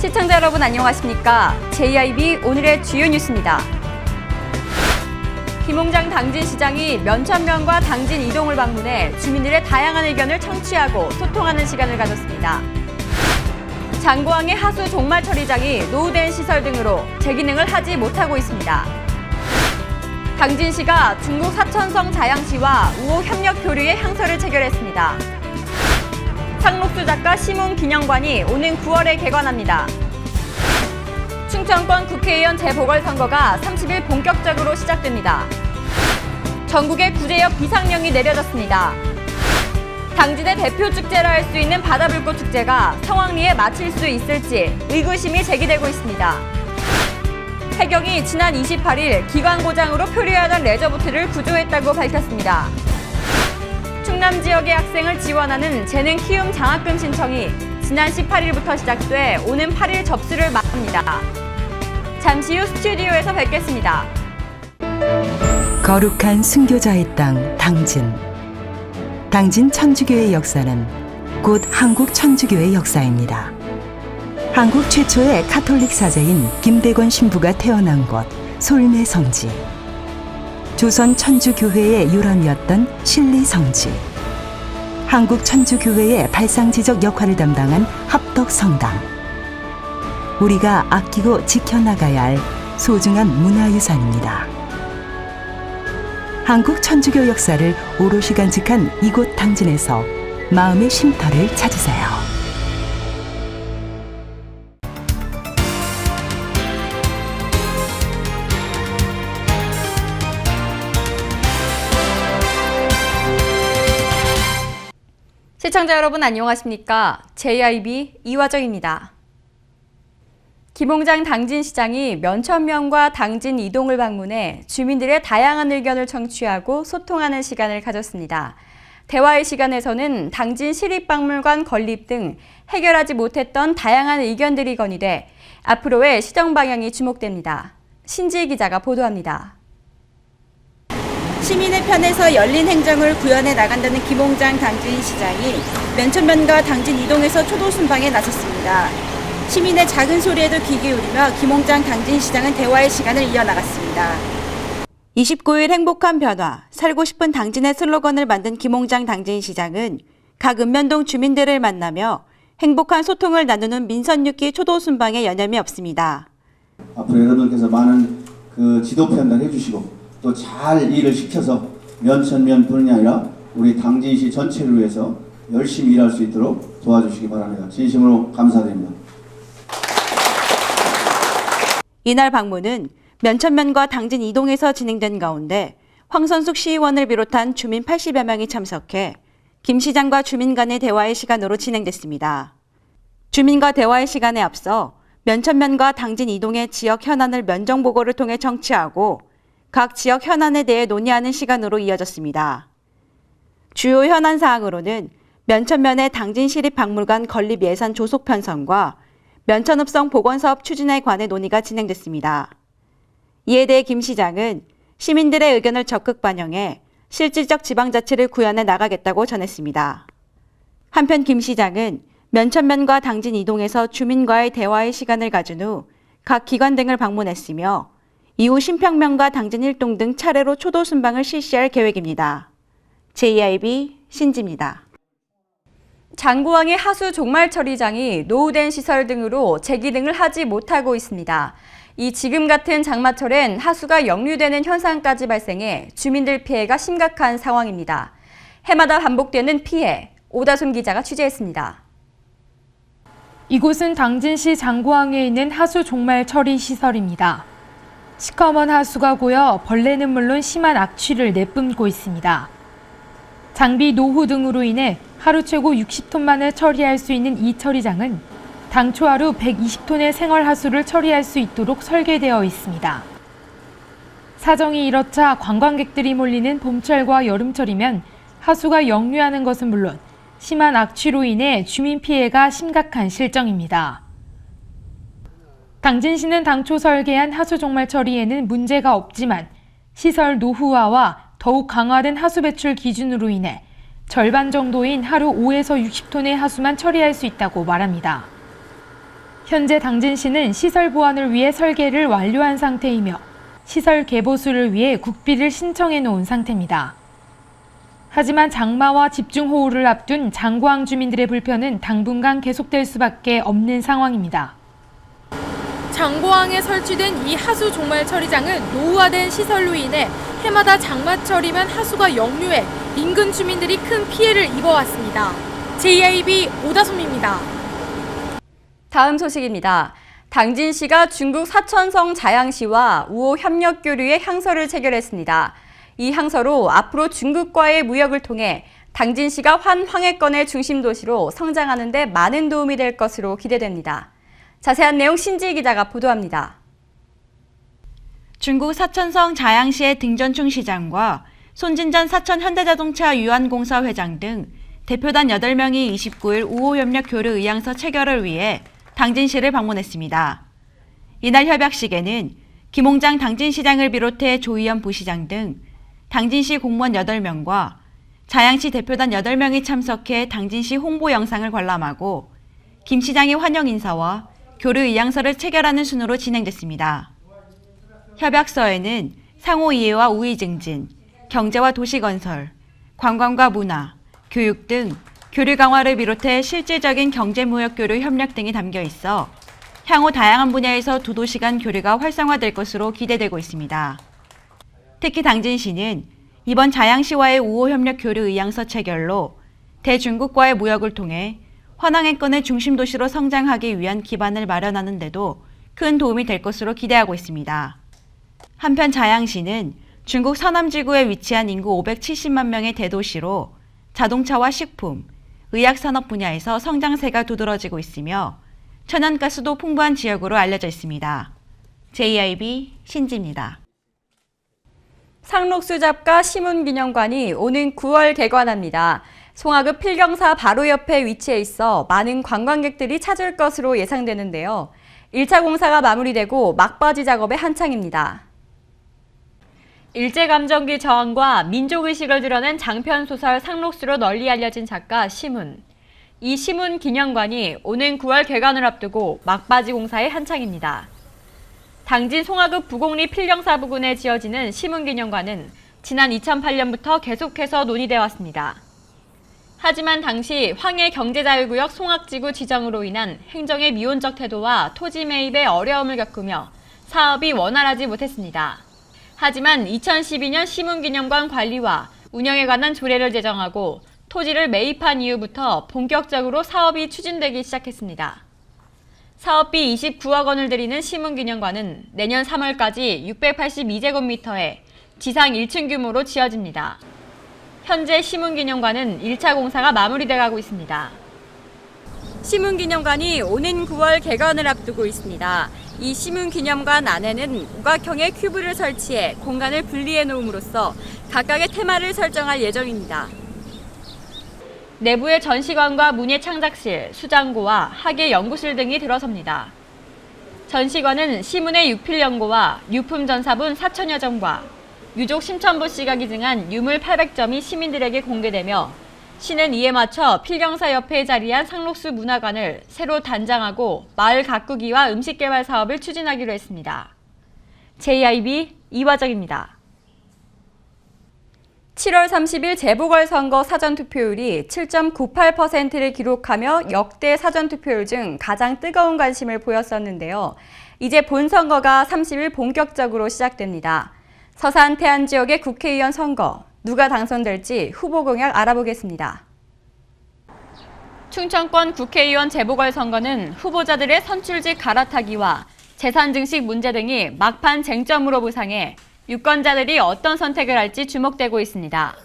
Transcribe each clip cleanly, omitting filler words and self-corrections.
시청자 여러분 안녕하십니까? JIB 오늘의 주요 뉴스입니다. 김홍장 당진시장이 면천면과 당진 이동을 방문해 주민들의 다양한 의견을 청취하고 소통하는 시간을 가졌습니다. 장구항의 하수 종말 처리장이 노후된 시설 등으로 재기능을 하지 못하고 있습니다. 당진시가 중국 사천성 자양시와 우호 협력 교류의 향서를 체결했습니다. 상록수 작가 시문 기념관이 오는 9월에 개관합니다. 충청권 국회의원 재보궐선거가 30일 본격적으로 시작됩니다. 전국의 구제역 비상령이 내려졌습니다. 당진의 대표 축제라 할 수 있는 바다불꽃 축제가 성황리에 마칠 수 있을지 의구심이 제기되고 있습니다. 해경이 지난 28일 기관고장으로 표류하던 레저보트를 구조했다고 밝혔습니다. 충남 지역의 학생을 지원하는 재능 키움 장학금 신청이 지난 18일부터 시작돼 오는 8일 접수를 마칩니다. 잠시 후 스튜디오에서 뵙겠습니다. 거룩한 순교자의 땅 당진. 당진 천주교의 역사는 곧 한국 천주교의 역사입니다. 한국 최초의 카톨릭 사제인 김대권 신부가 태어난 곳 솔매 성지. 조선 천주교회의 유람이었던 신리 성지. 한국 천주교회의 발상지적 역할을 담당한 합덕 성당. 우리가 아끼고 지켜나가야 할 소중한 문화유산입니다. 한국 천주교 역사를 오롯이 간직한 이곳 당진에서 마음의 쉼터를 찾으세요. 시청자 여러분 안녕하십니까? JIB 이화정입니다. 김홍장 당진시장이 면천면과 당진 이동을 방문해 주민들의 다양한 의견을 청취하고 소통하는 시간을 가졌습니다. 대화의 시간에서는 당진 시립박물관 건립 등 해결하지 못했던 다양한 의견들이 건의돼 앞으로의 시정 방향이 주목됩니다. 신지희 기자가 보도합니다. 시민의 편에서 열린 행정을 구현해 나간다는 김홍장 당진시장이 면천면과 당진 이동에서 초도 순방에 나섰습니다. 시민의 작은 소리에도 귀 기울이며 김홍장 당진시장은 대화의 시간을 이어나갔습니다. 29일 행복한 변화, 살고 싶은 당진의 슬로건을 만든 김홍장 당진시장은 각 읍면동 주민들을 만나며 행복한 소통을 나누는 민선6기 초도 순방에 여념이 없습니다. 앞으로 여러분께서 많은 지도 편달 해주시고 또 잘 일을 시켜서 면천면뿐이 아니라 우리 당진시 전체를 위해서 열심히 일할 수 있도록 도와주시기 바랍니다. 진심으로 감사드립니다. 이날 방문은 면천면과 당진 이동에서 진행된 가운데 황선숙 시의원을 비롯한 주민 80여 명이 참석해 김 시장과 주민 간의 대화의 시간으로 진행됐습니다. 주민과 대화의 시간에 앞서 면천면과 당진 이동의 지역 현안을 면정보고를 통해 청취하고 각 지역 현안에 대해 논의하는 시간으로 이어졌습니다. 주요 현안 사항으로는 면천면의 당진시립박물관 건립 예산 조속 편성과 면천읍성 복원사업 추진에 관해 논의가 진행됐습니다. 이에 대해 김 시장은 시민들의 의견을 적극 반영해 실질적 지방자치를 구현해 나가겠다고 전했습니다. 한편 김 시장은 면천면과 당진 이동에서 주민과의 대화의 시간을 가진 후 각 기관 등을 방문했으며 이후 신평면과 당진 일동 등 차례로 초도 순방을 실시할 계획입니다. JIB 신지입니다. 장구항의 하수 종말 처리장이 노후된 시설 등으로 재기능을 하지 못하고 있습니다. 이 지금 같은 장마철엔 하수가 역류되는 현상까지 발생해 주민들 피해가 심각한 상황입니다. 해마다 반복되는 피해, 오다솜 기자가 취재했습니다. 이곳은 당진시 장구항에 있는 하수 종말 처리 시설입니다. 시커먼 하수가 고여 벌레는 물론 심한 악취를 내뿜고 있습니다. 장비 노후 등으로 인해 하루 최고 60톤만을 처리할 수 있는 이 처리장은 당초 하루 120톤의 생활하수를 처리할 수 있도록 설계되어 있습니다. 사정이 이렇자 관광객들이 몰리는 봄철과 여름철이면 하수가 역류하는 것은 물론 심한 악취로 인해 주민 피해가 심각한 실정입니다. 당진시는 당초 설계한 하수 종말 처리에는 문제가 없지만 시설 노후화와 더욱 강화된 하수 배출 기준으로 인해 절반 정도인 하루 5에서 60톤의 하수만 처리할 수 있다고 말합니다. 현재 당진시는 시설 보완을 위해 설계를 완료한 상태이며 시설 개보수를 위해 국비를 신청해 놓은 상태입니다. 하지만 장마와 집중호우를 앞둔 장고항 주민들의 불편은 당분간 계속될 수밖에 없는 상황입니다. 장고항에 설치된 이 하수 종말 처리장은 노후화된 시설로 인해 해마다 장마철이면 하수가 역류해 인근 주민들이 큰 피해를 입어왔습니다. JIB 오다솜입니다. 다음 소식입니다. 당진시가 중국 사천성 자양시와 우호 협력교류의 향서를 체결했습니다. 이 향서로 앞으로 중국과의 무역을 통해 당진시가 환황해권의 중심 도시로 성장하는 데 많은 도움이 될 것으로 기대됩니다. 자세한 내용 신지희 기자가 보도합니다. 중국 사천성 자양시의 등전충 시장과 손진전 사천 현대자동차 유한공사 회장 등 대표단 8명이 29일 우호협력교류 의향서 체결을 위해 당진시를 방문했습니다. 이날 협약식에는 김홍장 당진시장을 비롯해 조희연 부시장 등 당진시 공무원 8명과 자양시 대표단 8명이 참석해 당진시 홍보 영상을 관람하고 김 시장의 환영 인사와 교류 의향서를 체결하는 순으로 진행됐습니다. 협약서에는 상호 이해와 우위 증진, 경제와 도시 건설, 관광과 문화, 교육 등 교류 강화를 비롯해 실질적인 경제무역 교류 협력 등이 담겨 있어 향후 다양한 분야에서 두 도시 간 교류가 활성화될 것으로 기대되고 있습니다. 특히 당진시는 이번 자양시와의 우호협력 교류 의향서 체결로 대중국과의 무역을 통해 환황해권의 중심 도시로 성장하기 위한 기반을 마련하는 데도 큰 도움이 될 것으로 기대하고 있습니다. 한편 자양시는 중국 서남지구에 위치한 인구 570만 명의 대도시로 자동차와 식품, 의약산업 분야에서 성장세가 두드러지고 있으며 천연가스도 풍부한 지역으로 알려져 있습니다. JIB 신지입니다. 상록수 잡가 시문기념관이 오는 9월 개관합니다. 송화읍 필경사 바로 옆에 위치해 있어 많은 관광객들이 찾을 것으로 예상되는데요. 1차 공사가 마무리되고 막바지 작업에 한창입니다. 일제감정기 저항과 민족의식을 드러낸 장편소설 상록수로 널리 알려진 작가 시문. 이 시문 기념관이 오는 9월 개관을 앞두고 막바지 공사에 한창입니다. 당진 송화읍 부곡리 필경사 부근에 지어지는 시문 기념관은 지난 2008년부터 계속해서 논의돼 왔습니다. 하지만 당시 황해 경제자유구역 송악지구 지정으로 인한 행정의 미온적 태도와 토지 매입에 어려움을 겪으며 사업이 원활하지 못했습니다. 하지만 2012년 시문기념관 관리와 운영에 관한 조례를 제정하고 토지를 매입한 이후부터 본격적으로 사업이 추진되기 시작했습니다. 사업비 29억 원을 들이는 시문기념관은 내년 3월까지 682제곱미터에 지상 1층 규모로 지어집니다. 현재 시문기념관은 1차 공사가 마무리돼 가고 있습니다. 시문기념관이 오는 9월 개관을 앞두고 있습니다. 이 시문기념관 안에는 우각형의 큐브를 설치해 공간을 분리해 놓음으로써 각각의 테마를 설정할 예정입니다. 내부에 전시관과 문예 창작실, 수장고와 학예 연구실 등이 들어섭니다. 전시관은 시문의 유필연고와 유품전사분 4천여 점과 유족 심천보 씨가 기증한 유물 800점이 시민들에게 공개되며 시는 이에 맞춰 필경사 옆에 자리한 상록수 문화관을 새로 단장하고 마을 가꾸기와 음식 개발 사업을 추진하기로 했습니다. JIB 이화정입니다. 7월 30일 재보궐선거 사전투표율이 7.98%를 기록하며 역대 사전투표율 중 가장 뜨거운 관심을 보였었는데요. 이제 본선거가 30일 본격적으로 시작됩니다. 서산 태안 지역의 국회의원 선거, 누가 당선될지 후보 공약 알아보겠습니다. 충청권 국회의원 재보궐선거는 후보자들의 선출직 갈아타기와 재산 증식 문제 등이 막판 쟁점으로 부상해 유권자들이 어떤 선택을 할지 주목되고 있습니다.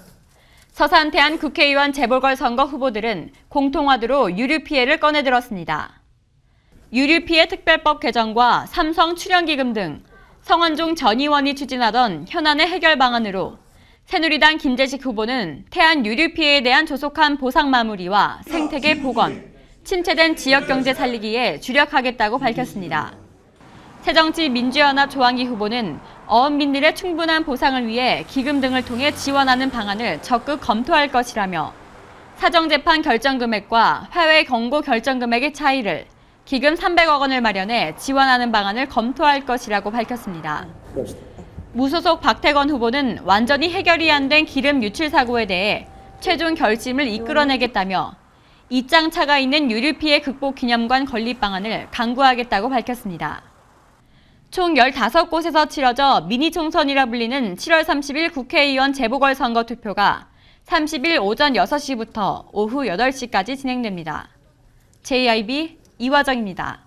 서산 태안 국회의원 재보궐선거 후보들은 공통화두로 유류 피해를 꺼내들었습니다. 유류 피해 특별법 개정과 삼성 출연기금 등 성완종 전 의원이 추진하던 현안의 해결 방안으로 새누리당 김재식 후보는 태안 유류 피해에 대한 조속한 보상 마무리와 생태계 복원, 침체된 지역경제 살리기에 주력하겠다고 밝혔습니다. 새정치민주연합 조항기 후보는 어업민들의 충분한 보상을 위해 기금 등을 통해 지원하는 방안을 적극 검토할 것이라며 사정재판 결정금액과 화훼 경고 결정금액의 차이를 기금 300억 원을 마련해 지원하는 방안을 검토할 것이라고 밝혔습니다. 무소속 박태건 후보는 완전히 해결이 안 된 기름 유출 사고에 대해 최종 결심을 이끌어내겠다며 입장차가 있는 유류 피해 극복 기념관 건립 방안을 강구하겠다고 밝혔습니다. 총 15곳에서 치러져 미니 총선이라 불리는 7월 30일 국회의원 재보궐선거 투표가 30일 오전 6시부터 오후 8시까지 진행됩니다. JIB 이화정입니다.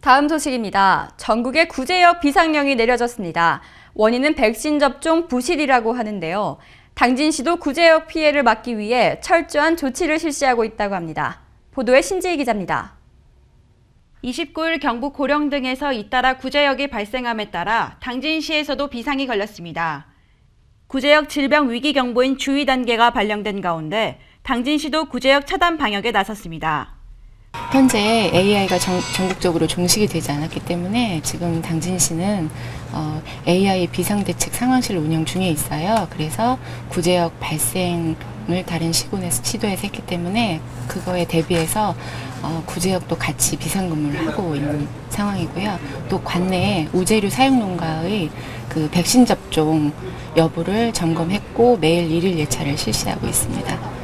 다음 소식입니다. 전국에 구제역 비상령이 내려졌습니다. 원인은 백신 접종 부실이라고 하는데요. 당진시도 구제역 피해를 막기 위해 철저한 조치를 실시하고 있다고 합니다. 보도에 신지희 기자입니다. 29일 경북 고령 등에서 잇따라 구제역이 발생함에 따라 당진시에서도 비상이 걸렸습니다. 구제역 질병 위기 경보인 주의 단계가 발령된 가운데 당진시도 구제역 차단 방역에 나섰습니다. 현재 AI가 전국적으로 종식이 되지 않았기 때문에 지금 당진시는 AI 비상대책 상황실 운영 중에 있어요. 그래서 구제역 발생을 다른 시군에서 시도해서 했기 때문에 그거에 대비해서 구제역도 같이 비상근무를 하고 있는 상황이고요. 또 관내에 우제류 사육 농가의 그 백신 접종 여부를 점검했고 매일 1일 예차를 실시하고 있습니다.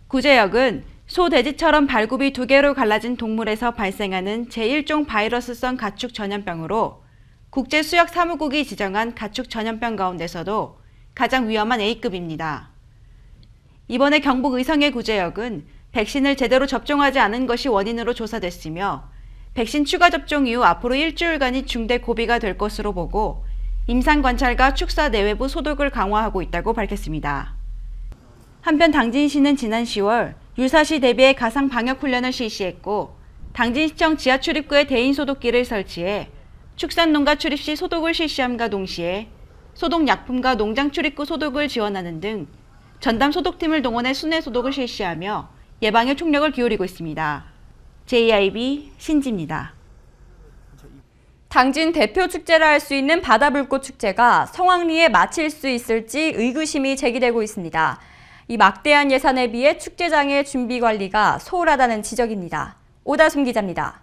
구제역은 소, 돼지처럼 발굽이 2개로 갈라진 동물에서 발생하는 제1종 바이러스성 가축 전염병으로 국제수역사무국이 지정한 가축 전염병 가운데서도 가장 위험한 A급입니다. 이번에 경북 의성의 구제역은 백신을 제대로 접종하지 않은 것이 원인으로 조사됐으며 백신 추가 접종 이후 앞으로 일주일간이 중대 고비가 될 것으로 보고 임상관찰과 축사 내외부 소독을 강화하고 있다고 밝혔습니다. 한편 당진시는 지난 10월 율사시 대비해 가상 방역훈련을 실시했고 당진시청 지하 출입구에 대인 소독기를 설치해 축산농가 출입 시 소독을 실시함과 동시에 소독약품과 농장 출입구 소독을 지원하는 등 전담 소독팀을 동원해 순회 소독을 실시하며 예방에 총력을 기울이고 있습니다. JIB 신지입니다. 당진 대표 축제라 할 수 있는 바다불꽃 축제가 성황리에 마칠 수 있을지 의구심이 제기되고 있습니다. 이 막대한 예산에 비해 축제장의 준비 관리가 소홀하다는 지적입니다. 오다순 기자입니다.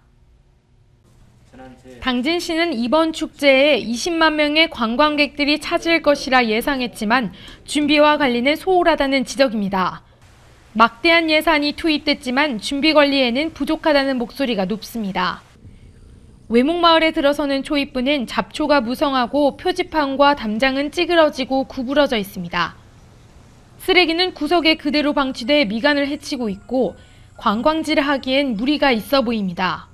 당진시는 이번 축제에 20만 명의 관광객들이 찾을 것이라 예상했지만 준비와 관리는 소홀하다는 지적입니다. 막대한 예산이 투입됐지만 준비 관리에는 부족하다는 목소리가 높습니다. 외목마을에 들어서는 초입부는 잡초가 무성하고 표지판과 담장은 찌그러지고 구부러져 있습니다. 쓰레기는 구석에 그대로 방치돼 미간을 해치고 있고 관광지를 하기엔 무리가 있어 보입니다.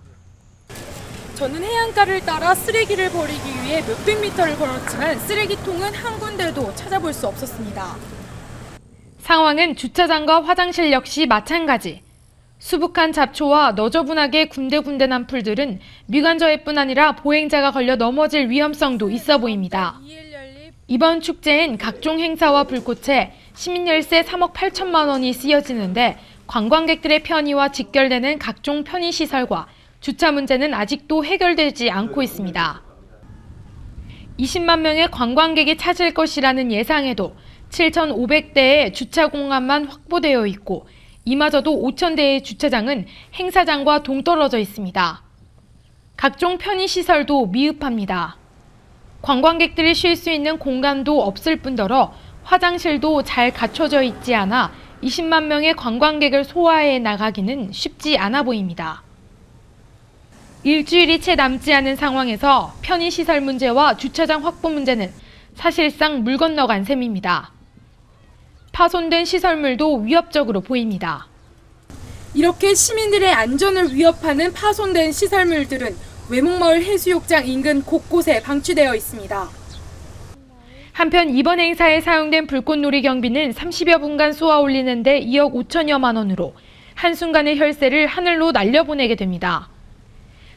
저는 해안가를 따라 쓰레기를 버리기 위해 몇백 미터를 걸었지만 쓰레기통은 한 군데도 찾아볼 수 없었습니다. 상황은 주차장과 화장실 역시 마찬가지. 수북한 잡초와 너저분하게 군데군데 난 풀들은 미관저해뿐 아니라 보행자가 걸려 넘어질 위험성도 있어 보입니다. 이번 축제엔 각종 행사와 불꽃에 시민 열세 3억 8천만 원이 쓰여지는데 관광객들의 편의와 직결되는 각종 편의시설과 주차 문제는 아직도 해결되지 않고 있습니다. 20만 명의 관광객이 찾을 것이라는 예상에도 7,500대의 주차 공간만 확보되어 있고 이마저도 5,000대의 주차장은 행사장과 동떨어져 있습니다. 각종 편의시설도 미흡합니다. 관광객들이 쉴 수 있는 공간도 없을 뿐더러 화장실도 잘 갖춰져 있지 않아 20만 명의 관광객을 소화해 나가기는 쉽지 않아 보입니다. 일주일이 채 남지 않은 상황에서 편의시설 문제와 주차장 확보 문제는 사실상 물 건너간 셈입니다. 파손된 시설물도 위협적으로 보입니다. 이렇게 시민들의 안전을 위협하는 파손된 시설물들은 외목마을 해수욕장 인근 곳곳에 방치되어 있습니다. 한편 이번 행사에 사용된 불꽃놀이 경비는 30여 분간 쏘아 올리는데 2억 5천여만 원으로 한순간의 혈세를 하늘로 날려보내게 됩니다.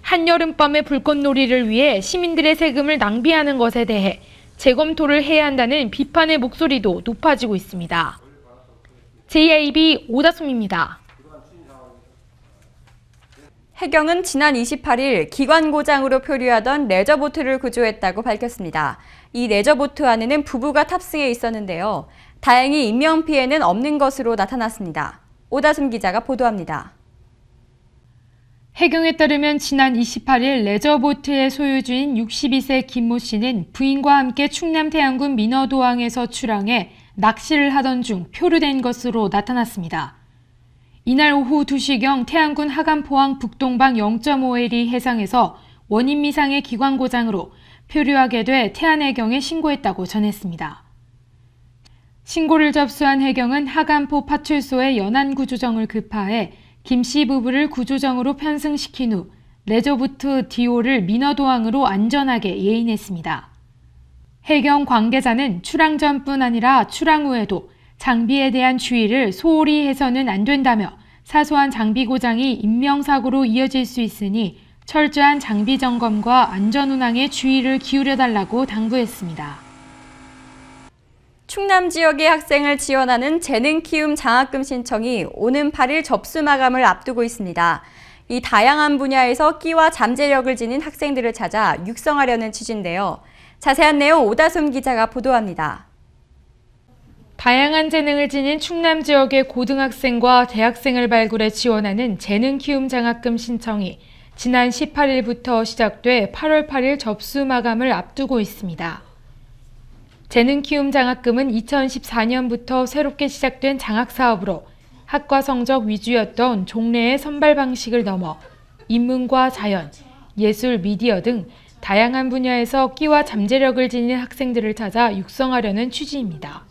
한여름밤의 불꽃놀이를 위해 시민들의 세금을 낭비하는 것에 대해 재검토를 해야 한다는 비판의 목소리도 높아지고 있습니다. JIB 오다솜입니다. 해경은 지난 28일 기관고장으로 표류하던 레저보트를 구조했다고 밝혔습니다. 이 레저보트 안에는 부부가 탑승해 있었는데요. 다행히 인명피해는 없는 것으로 나타났습니다. 오다솜 기자가 보도합니다. 해경에 따르면 지난 28일 레저보트의 소유주인 62세 김모 씨는 부인과 함께 충남 태안군 민어도항에서 출항해 낚시를 하던 중 표류된 것으로 나타났습니다. 이날 오후 2시경 태안군 하간포항 북동방 0.5L이 해상에서 원인 미상의 기관 고장으로 표류하게 돼 태안해경에 신고했다고 전했습니다. 신고를 접수한 해경은 하간포 파출소에 연안구조정을 급파해 김 씨 부부를 구조정으로 편승시킨 후 레저보트 디오를 민어도항으로 안전하게 예인했습니다. 해경 관계자는 출항 전뿐 아니라 출항 후에도 장비에 대한 주의를 소홀히 해서는 안 된다며 사소한 장비 고장이 인명사고로 이어질 수 있으니 철저한 장비 점검과 안전운항에 주의를 기울여달라고 당부했습니다. 충남 지역의 학생을 지원하는 재능 키움 장학금 신청이 오는 8일 접수 마감을 앞두고 있습니다. 이 다양한 분야에서 끼와 잠재력을 지닌 학생들을 찾아 육성하려는 취지인데요. 자세한 내용 오다솜 기자가 보도합니다. 다양한 재능을 지닌 충남 지역의 고등학생과 대학생을 발굴해 지원하는 재능 키움 장학금 신청이 지난 18일부터 시작돼 8월 8일 접수 마감을 앞두고 있습니다. 재능 키움 장학금은 2014년부터 새롭게 시작된 장학사업으로 학과 성적 위주였던 종래의 선발 방식을 넘어 인문과 자연, 예술, 미디어 등 다양한 분야에서 끼와 잠재력을 지닌 학생들을 찾아 육성하려는 취지입니다.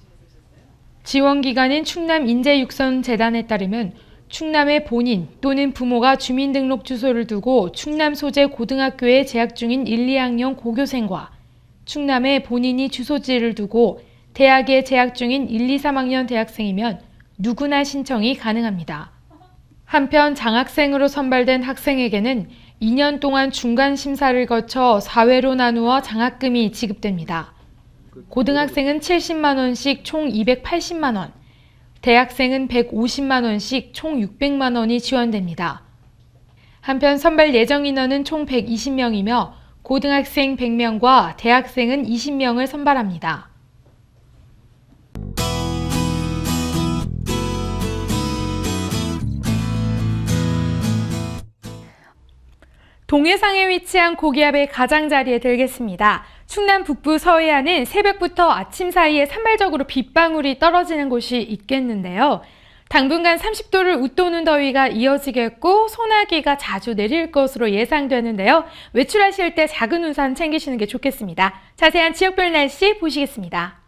지원기관인 충남인재육성재단에 따르면 충남의 본인 또는 부모가 주민등록 주소를 두고 충남 소재 고등학교에 재학 중인 1, 2학년 고교생과 충남에 본인이 주소지를 두고 대학에 재학 중인 1, 2, 3학년 대학생이면 누구나 신청이 가능합니다. 한편 장학생으로 선발된 학생에게는 2년 동안 중간 심사를 거쳐 4회로 나누어 장학금이 지급됩니다. 고등학생은 70만 원씩 총 280만 원, 대학생은 150만 원씩 총 600만 원이 지원됩니다. 한편 선발 예정 인원은 총 120명이며 고등학생 100명과 대학생은 20명을 선발합니다. 동해상에 위치한 고기압의 가장자리에 들겠습니다. 충남 북부 서해안은 새벽부터 아침 사이에 산발적으로 빗방울이 떨어지는 곳이 있겠는데요. 당분간 30도를 웃도는 더위가 이어지겠고 소나기가 자주 내릴 것으로 예상되는데요. 외출하실 때 작은 우산 챙기시는 게 좋겠습니다. 자세한 지역별 날씨 보시겠습니다.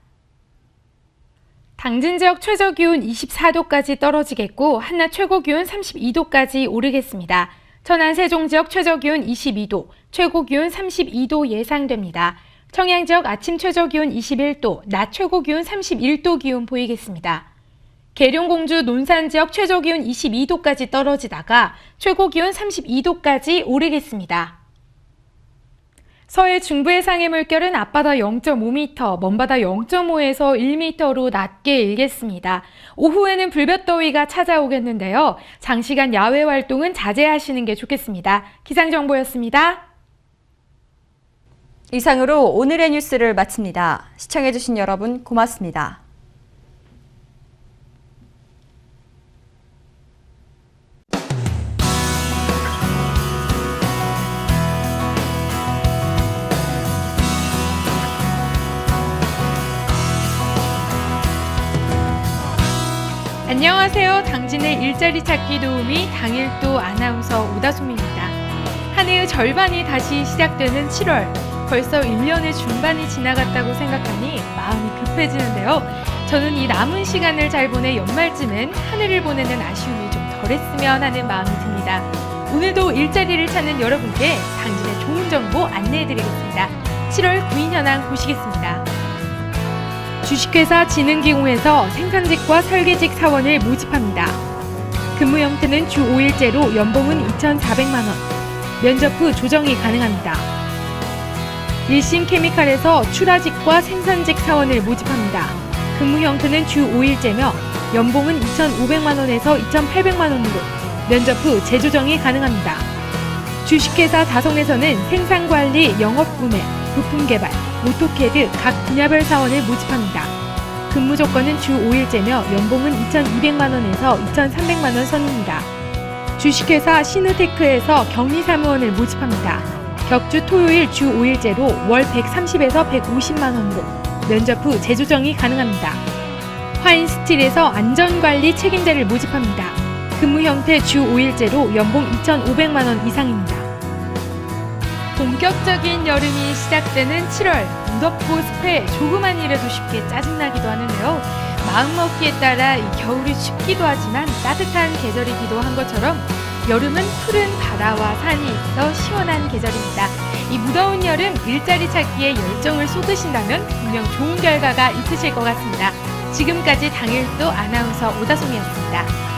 당진 지역 최저기온 24도까지 떨어지겠고 한낮 최고기온 32도까지 오르겠습니다. 천안 세종 지역 최저기온 22도, 최고기온 32도 예상됩니다. 청양 지역 아침 최저기온 21도, 낮 최고기온 31도 기온 보이겠습니다. 계룡 공주 논산 지역 최저기온 22도까지 떨어지다가 최고기온 32도까지 오르겠습니다. 서해 중부 해상의 물결은 앞바다 0.5m, 먼바다 0.5에서 1m로 낮게 일겠습니다. 오후에는 불볕더위가 찾아오겠는데요. 장시간 야외 활동은 자제하시는 게 좋겠습니다. 기상정보였습니다. 이상으로 오늘의 뉴스를 마칩니다. 시청해주신 여러분 고맙습니다. 안녕하세요. 당진의 일자리 찾기 도우미 당일도 아나운서 오다솜입니다. 한 해의 절반이 다시 시작되는 7월. 벌써 1년의 중반이 지나갔다고 생각하니 마음이 급해지는데요. 저는 이 남은 시간을 잘 보내 연말쯤엔 하늘을 보내는 아쉬움이 좀 덜했으면 하는 마음이 듭니다. 오늘도 일자리를 찾는 여러분께 당진의 좋은 정보 안내해드리겠습니다. 7월 구인 현황 보시겠습니다. 주식회사 진흥기공에서 생산직과 설계직 사원을 모집합니다. 근무 형태는 주 5일제로 연봉은 2,400만 원, 면접 후 조정이 가능합니다. 일심케미칼에서 출하직과 생산직 사원을 모집합니다. 근무 형태는 주 5일제며 연봉은 2,500만 원에서 2,800만 원으로 면접 후 재조정이 가능합니다. 주식회사 다성에서는 생산관리, 영업구매, 부품개발, 오토캐드 각 분야별 사원을 모집합니다. 근무 조건은 주 5일제며 연봉은 2,200만 원에서 2,300만 원 선입니다. 주식회사 시누테크에서 격리사무원을 모집합니다. 격주 토요일 주 5일제로 월 130에서 150만 원으로 면접 후 재조정이 가능합니다. 화인스틸에서 안전관리 책임자를 모집합니다. 근무 형태 주 5일제로 연봉 2,500만 원 이상입니다. 본격적인 여름이 시작되는 7월, 무덥고 습해 조그만 일에도 쉽게 짜증나기도 하는데요. 마음먹기에 따라 이 겨울이 춥기도 하지만 따뜻한 계절이기도 한 것처럼 여름은 푸른 바다와 산이 있어 시원한 계절입니다. 이 무더운 여름 일자리 찾기에 열정을 쏟으신다면 분명 좋은 결과가 있으실 것 같습니다. 지금까지 당일도 아나운서 오다솜이었습니다.